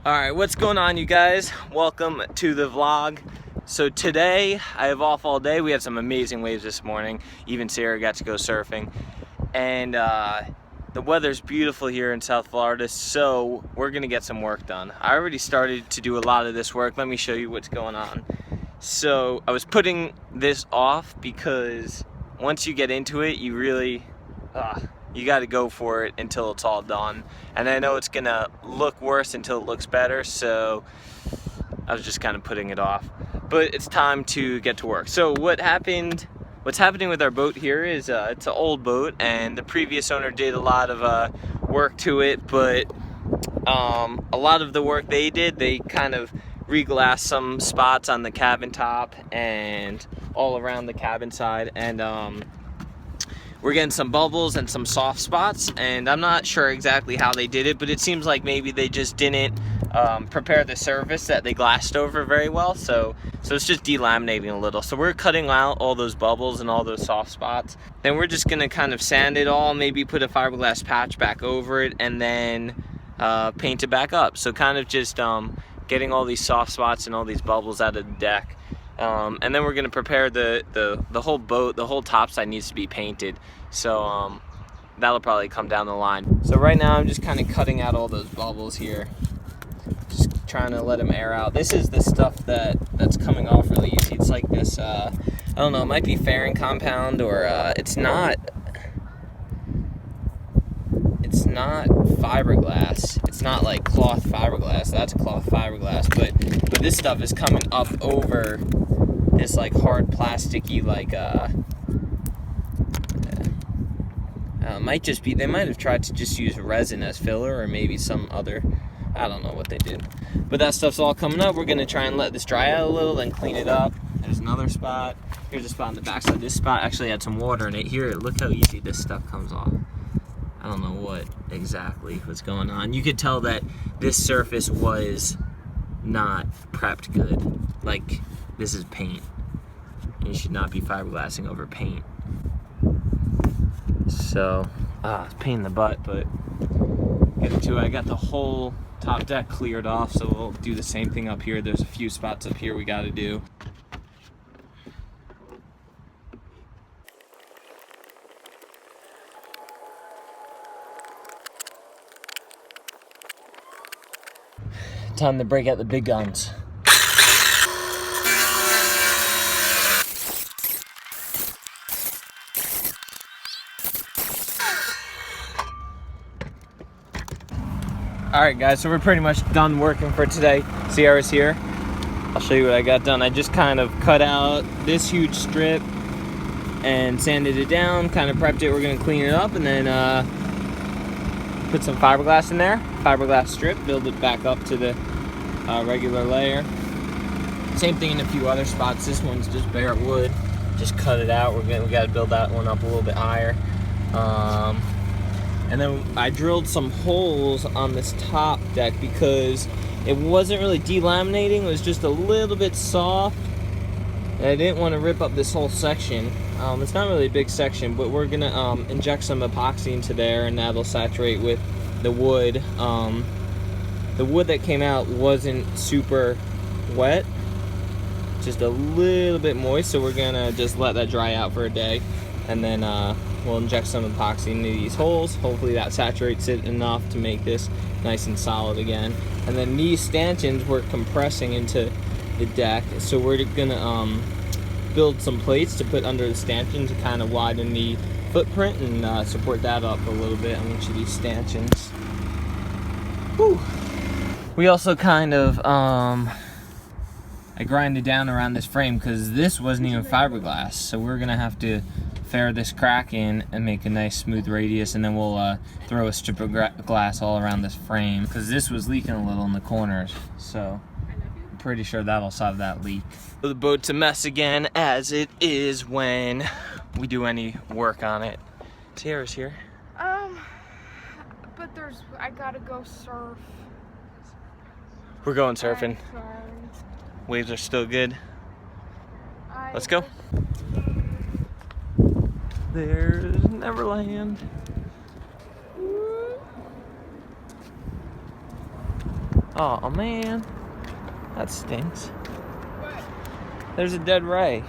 Alright, what's going on, you guys? Welcome to the vlog. So today, I have off all day. We had some amazing waves this morning. Even Sarah got to go surfing. And the weather's beautiful here in South Florida, so we're gonna get some work done. I already started to do a lot of this work. Let me show you what's going on. So I was putting this off because once you get into it, you really, you got to go for it until it's all done. And I know it's gonna look worse until it looks better, so I was just kind of putting it off. But it's time to get to work. So what's happening with our boat here is it's an old boat, and the previous owner did a lot of work to it, but a lot of the work they did, they kind of re-glassed some spots on the cabin top and all around the cabin side, and we're getting some bubbles and some soft spots, and I'm not sure exactly how they did it, but it seems like maybe they just didn't prepare the surface that they glassed over very well, so it's just delaminating a little. So we're cutting out all those bubbles and all those soft spots. Then we're just gonna kind of sand it all, maybe put a fiberglass patch back over it, and then paint it back up. So kind of just getting all these soft spots and all these bubbles out of the deck. And then we're gonna prepare the whole boat. The whole topside needs to be painted, so that'll probably come down the line. So right now I'm just kind of cutting out all those bubbles here, just trying to let them air out. This is the stuff that's coming off really easy. It's like this, I don't know, it might be fairing compound, or it's not fiberglass. It's not like cloth fiberglass. That's cloth fiberglass, but this stuff is coming up over this like hard plasticky, like might just be, they might have tried to just use resin as filler, or maybe some other, I don't know what they did, but that stuff's all coming up. We're gonna try and let this dry out a little, then clean it up. There's another spot. Here's a spot on the back side. This spot actually had some water in it. Here, look how easy this stuff comes off. I don't know what exactly was going on. You could tell that this surface was not prepped good. Like, this is paint. You should not be fiberglassing over paint. So, it's a pain in the butt, but get into it. I got the whole top deck cleared off, so we'll do the same thing up here. There's a few spots up here we gotta do. Time to break out the big guns. Alright guys, so we're pretty much done working for today. Sierra's here. I'll show you what I got done. I just kind of cut out this huge strip and sanded it down, kind of prepped it. We're gonna clean it up and then put some fiberglass in there. Fiberglass strip, build it back up to the regular layer. Same thing in a few other spots. This one's just bare wood. Just cut it out. We got to build that one up a little bit higher. And then I drilled some holes on this top deck because it wasn't really delaminating. It was just a little bit soft. And I didn't want to rip up this whole section. It's not really a big section, but we're gonna inject some epoxy into there, and that'll saturate with the wood. The wood that came out wasn't super wet, just a little bit moist, so we're gonna just let that dry out for a day, and then we'll inject some epoxy into these holes. Hopefully that saturates it enough to make this nice and solid again. And then these stanchions we're compressing into the deck, so we're gonna build some plates to put under the stanchion to kind of widen the footprint and support that up a little bit on each of these stanchions. Whew. We also kind of I grinded down around this frame because this wasn't even fiberglass, so we're gonna have to fair this crack in and make a nice smooth radius, and then we'll throw a strip of glass all around this frame because this was leaking a little in the corners, so I'm pretty sure that'll solve that leak. The boat's a mess again, as it is when we do any work on it. Tara's here. But I gotta go surf. We're going surfing. Waves are still good. Let's go. There's Neverland. Oh man, that stinks. What? There's a dead ray.